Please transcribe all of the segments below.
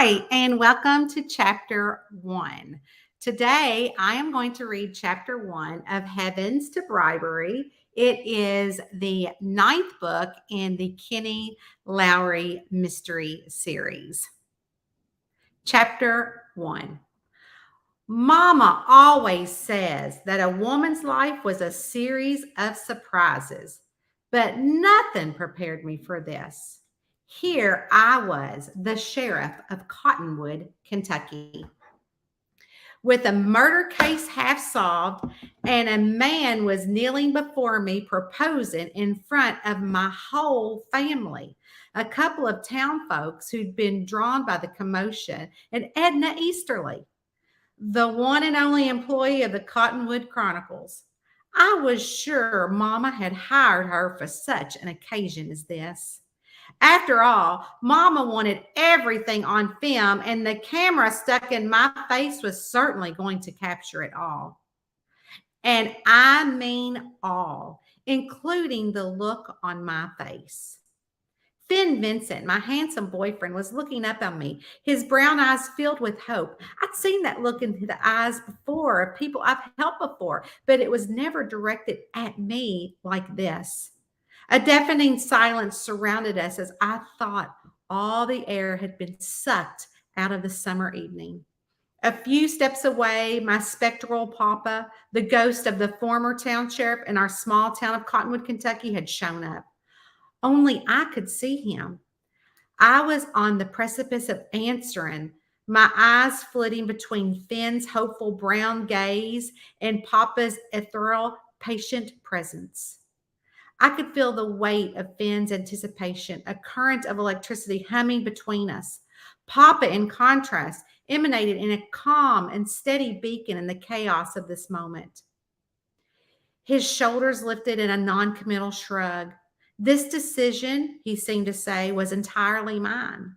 Hi, and welcome to Chapter 1. Today, I am going to read Chapter 1 of Heavens to Bribery. It is the 9th book in the Kenni Lowry mystery series. Chapter 1. Mama always says that a woman's life was a series of surprises, but nothing prepared me for this. Here I was, the sheriff of Cottonwood, Kentucky, with a murder case half solved, and a man was kneeling before me proposing in front of my whole family. A couple of town folks who'd been drawn by the commotion, and Edna Easterly, the one and only employee of the Cottonwood Chronicles. I was sure Mama had hired her for such an occasion as this. After all, Mama wanted everything on film, and the camera stuck in my face was certainly going to capture it all. And I mean all, including the look on my face. Finn Vincent, my handsome boyfriend, was looking up at me, his brown eyes filled with hope. I'd seen that look in the eyes before of people I've helped before, but it was never directed at me like this. A deafening silence surrounded us as I thought all the air had been sucked out of the summer evening. A few steps away, my spectral Poppa, the ghost of the former town sheriff in our small town of Cottonwood, Kentucky, had shown up. Only I could see him. I was on the precipice of answering, my eyes flitting between Finn's hopeful brown gaze and Poppa's ethereal, patient presence. I could feel the weight of Finn's anticipation, a current of electricity humming between us. Poppa, in contrast, emanated in a calm and steady beacon in the chaos of this moment. His shoulders lifted in a noncommittal shrug. This decision, he seemed to say, was entirely mine.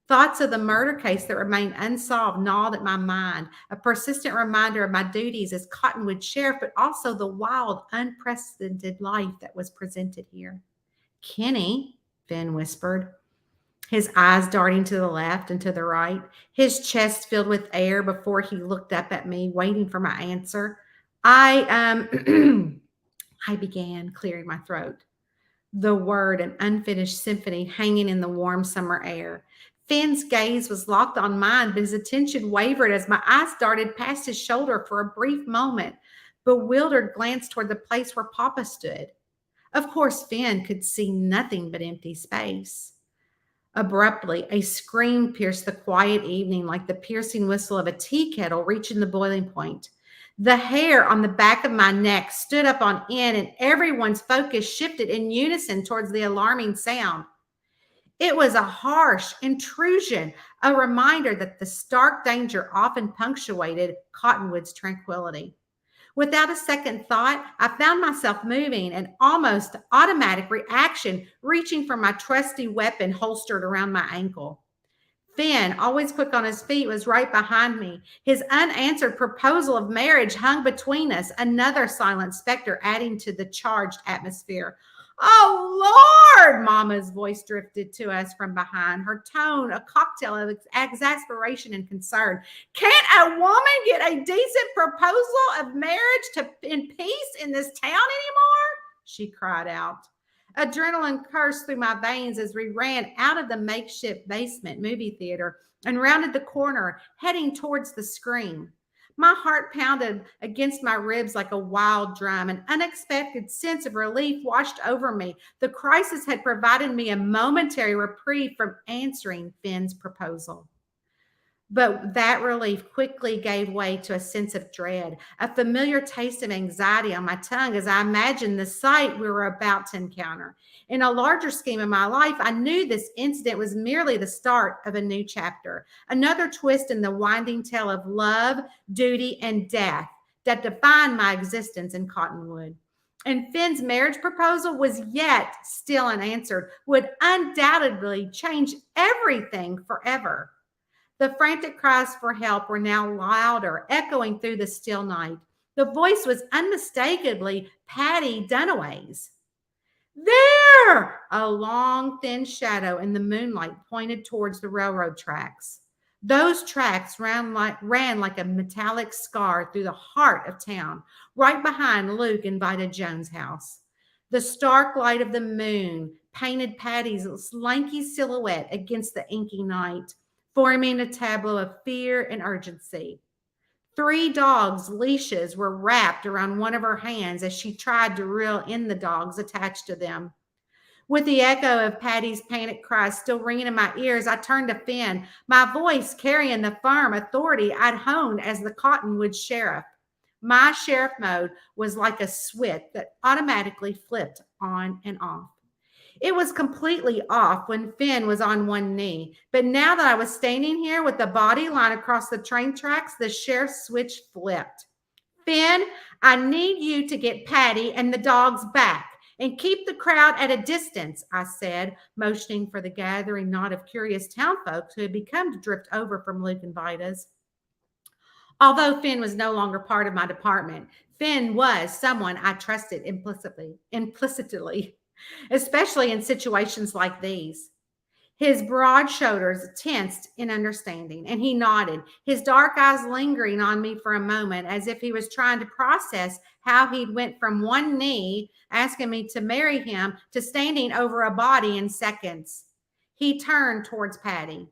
Thoughts of the murder case that remained unsolved gnawed at my mind, a persistent reminder of my duties as Cottonwood sheriff, but also the wild, unprecedented life that was presented here. Kenni, Finn whispered, his eyes darting to the left and to the right, his chest filled with air before he looked up at me, waiting for my answer. I began, clearing my throat. The word, an unfinished symphony hanging in the warm summer air. Finn's gaze was locked on mine, but his attention wavered as my eyes darted past his shoulder for a brief moment. Bewildered glance toward the place where Poppa stood. Of course, Finn could see nothing but empty space. Abruptly, a scream pierced the quiet evening like the piercing whistle of a tea kettle reaching the boiling point. The hair on the back of my neck stood up on end, and everyone's focus shifted in unison towards the alarming sound. It was a harsh intrusion, a reminder that the stark danger often punctuated Cottonwood's tranquility. Without a second thought, I found myself moving, an almost automatic reaction, reaching for my trusty weapon holstered around my ankle. Finn, always quick on his feet, was right behind me. His unanswered proposal of marriage hung between us, another silent specter adding to the charged atmosphere. Oh, Lord, Mama's voice drifted to us from behind, her tone a cocktail of exasperation and concern. Can't a woman get a decent proposal of marriage in peace in this town anymore? She cried out. Adrenaline coursed through my veins as we ran out of the makeshift basement movie theater and rounded the corner, heading towards the screen. My heart pounded against my ribs like a wild drum. An unexpected sense of relief washed over me. The crisis had provided me a momentary reprieve from answering Finn's proposal. But that relief quickly gave way to a sense of dread, a familiar taste of anxiety on my tongue as I imagined the sight we were about to encounter. In a larger scheme of my life, I knew this incident was merely the start of a new chapter, another twist in the winding tale of love, duty, and death that defined my existence in Cottonwood. And Finn's marriage proposal was yet still unanswered, would undoubtedly change everything forever. The frantic cries for help were now louder, echoing through the still night. The voice was unmistakably Patty Dunaway's. There! A long, thin shadow in the moonlight pointed towards the railroad tracks. Those tracks ran like a metallic scar through the heart of town, right behind Luke and Vida Jones' house. The stark light of the moon painted Patty's lanky silhouette against the inky night, forming a tableau of fear and urgency. 3 dogs' leashes were wrapped around one of her hands as she tried to reel in the dogs attached to them. With the echo of Patty's panic cries still ringing in my ears, I turned to Finn, my voice carrying the firm authority I'd honed as the Cottonwood sheriff. My sheriff mode was like a switch that automatically flipped on and off. It was completely off when Finn was on one knee, but now that I was standing here with the body line across the train tracks, the sheriff's switch flipped. Finn, I need you to get Patty and the dogs back and keep the crowd at a distance, I said, motioning for the gathering knot of curious townfolk who had begun to drift over from Luke and Vida's. Although Finn was no longer part of my department, Finn was someone I trusted implicitly, especially in situations like these. His broad shoulders tensed in understanding, and he nodded, his dark eyes lingering on me for a moment as if he was trying to process how he'd went from one knee, asking me to marry him, to standing over a body in seconds. He turned towards Patty.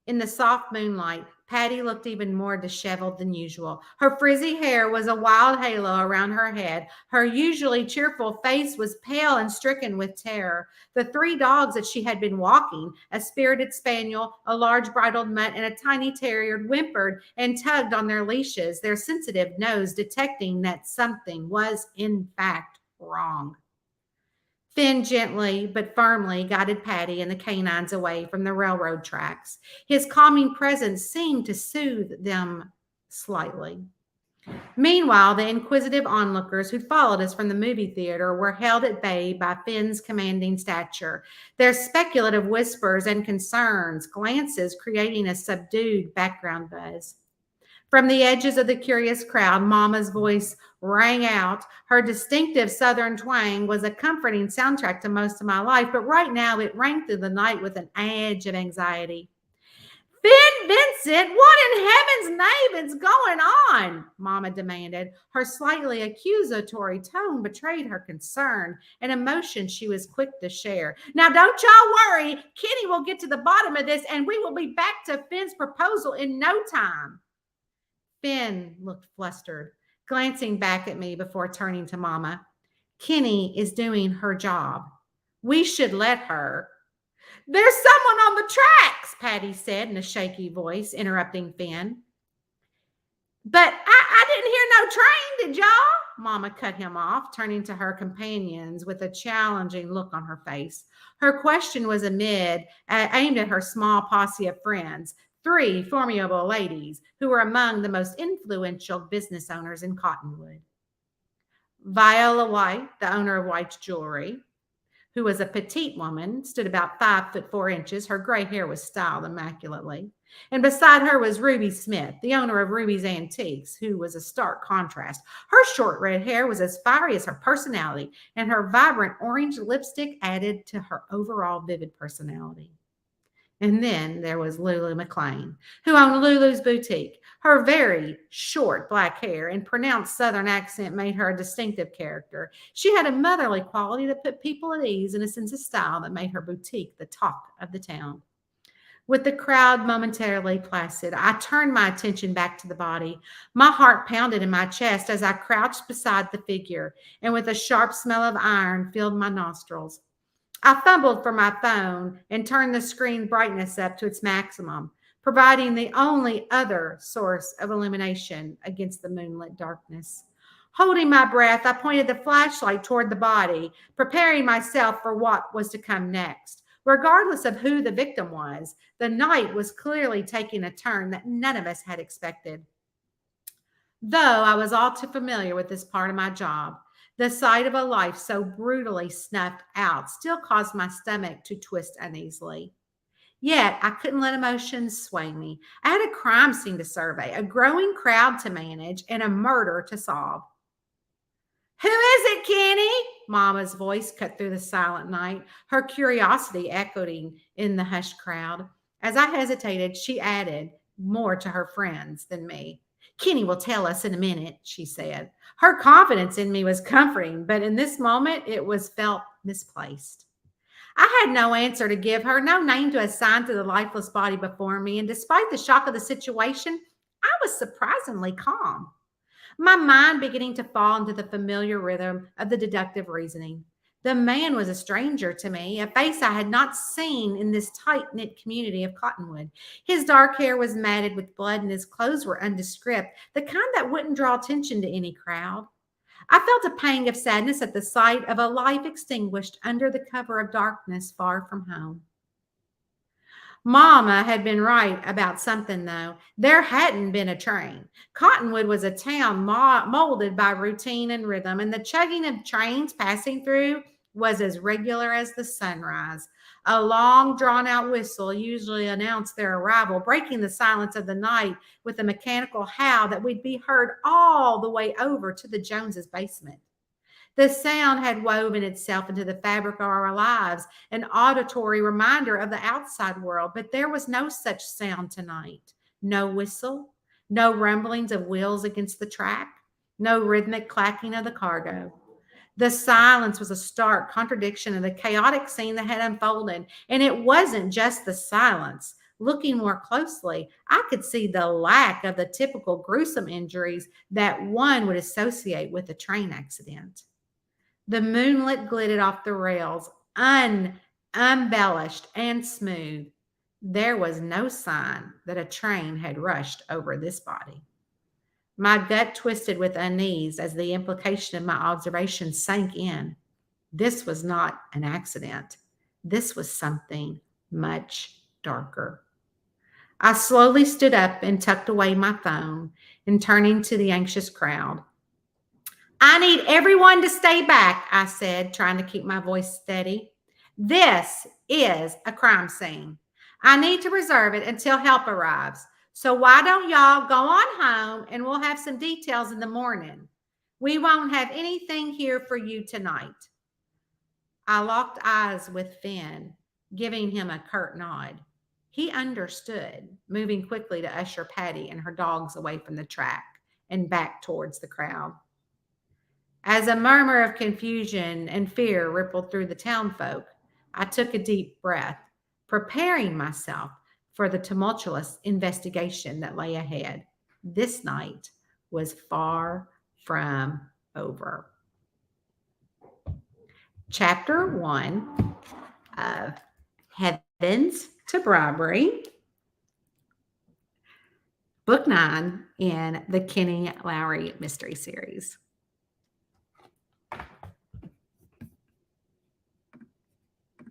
In the soft moonlight, Patty looked even more disheveled than usual. Her frizzy hair was a wild halo around her head. Her usually cheerful face was pale and stricken with terror. The 3 dogs that she had been walking, a spirited spaniel, a large bridled mutt, and a tiny terrier, whimpered and tugged on their leashes, their sensitive nose detecting that something was in fact wrong. Finn gently but firmly guided Patty and the canines away from the railroad tracks. His calming presence seemed to soothe them slightly. Meanwhile, the inquisitive onlookers who followed us from the movie theater were held at bay by Finn's commanding stature, their speculative whispers and concerns, glances creating a subdued background buzz. From the edges of the curious crowd, Mama's voice rang out. Her distinctive Southern twang was a comforting soundtrack to most of my life, but right now it rang through the night with an edge of anxiety. Finn Vincent, what in heaven's name is going on? Mama demanded. Her slightly accusatory tone betrayed her concern, an emotion she was quick to share. Now, don't y'all worry. Kenny will get to the bottom of this, and we will be back to Finn's proposal in no time. Finn looked flustered, glancing back at me before turning to Mama. Kenny is doing her job. We should let her. There's someone on the tracks, Patty said in a shaky voice, interrupting Finn. But I didn't hear no train, did y'all? Mama cut him off, turning to her companions with a challenging look on her face. Her question was aimed at her small posse of friends, 3 formidable ladies who were among the most influential business owners in Cottonwood. Viola White, the owner of White's Jewelry, who was a petite woman, stood about 5'4". Her gray hair was styled immaculately. And beside her was Ruby Smith, the owner of Ruby's Antiques, who was a stark contrast. Her short red hair was as fiery as her personality, and her vibrant orange lipstick added to her overall vivid personality. And then there was Lulu McLean, who owned Lulu's Boutique. Her very short black hair and pronounced Southern accent made her a distinctive character. She had a motherly quality that put people at ease and a sense of style that made her boutique the talk of the town. With the crowd momentarily placid, I turned my attention back to the body. My heart pounded in my chest as I crouched beside the figure, and with a sharp smell of iron filled my nostrils. I fumbled for my phone and turned the screen brightness up to its maximum, providing the only other source of illumination against the moonlit darkness. Holding my breath, I pointed the flashlight toward the body, preparing myself for what was to come next. Regardless of who the victim was, the night was clearly taking a turn that none of us had expected. Though I was all too familiar with this part of my job, the sight of a life so brutally snuffed out still caused my stomach to twist uneasily. Yet I couldn't let emotions sway me. I had a crime scene to survey, a growing crowd to manage, and a murder to solve. Who is it, Kenny? Mama's voice cut through the silent night, her curiosity echoing in the hushed crowd. As I hesitated, she added, more to her friends than me. Kenni will tell us in a minute, she said. Her confidence in me was comforting, but in this moment it was felt misplaced. I had no answer to give her, no name to assign to the lifeless body before me, and despite the shock of the situation, I was surprisingly calm, my mind beginning to fall into the familiar rhythm of the deductive reasoning. The man was a stranger to me, a face I had not seen in this tight knit community of Cottonwood. His dark hair was matted with blood, and his clothes were nondescript, the kind that wouldn't draw attention to any crowd. I felt a pang of sadness at the sight of a life extinguished under the cover of darkness far from home. Mama had been right about something, though. There hadn't been a train. Cottonwood was a town molded by routine and rhythm, and the chugging of trains passing through was as regular as the sunrise. A long, drawn out whistle usually announced their arrival, breaking the silence of the night with a mechanical howl that would be heard all the way over to the Joneses' basement. The sound had woven itself into the fabric of our lives, an auditory reminder of the outside world, but there was no such sound tonight. No whistle, no rumblings of wheels against the track, no rhythmic clacking of the cargo. The silence was a stark contradiction of the chaotic scene that had unfolded, and it wasn't just the silence. Looking more closely, I could see the lack of the typical gruesome injuries that one would associate with a train accident. The moonlit glittered off the rails, unembellished and smooth. There was no sign that a train had rushed over this body. My gut twisted with unease as the implication of my observation sank in. This was not an accident. This was something much darker. I slowly stood up and tucked away my phone, and turning to the anxious crowd, I need everyone to stay back, I said, trying to keep my voice steady. This is a crime scene. I need to reserve it until help arrives. So why don't y'all go on home and we'll have some details in the morning. We won't have anything here for you tonight. I locked eyes with Finn, giving him a curt nod. He understood, moving quickly to usher Patty and her dogs away from the track and back towards the crowd. As a murmur of confusion and fear rippled through the townfolk, I took a deep breath, preparing myself for the tumultuous investigation that lay ahead. This night was far from over. Chapter 1 of Heavens to Bribery, Book 9 in the Kenni Lowry Mystery Series.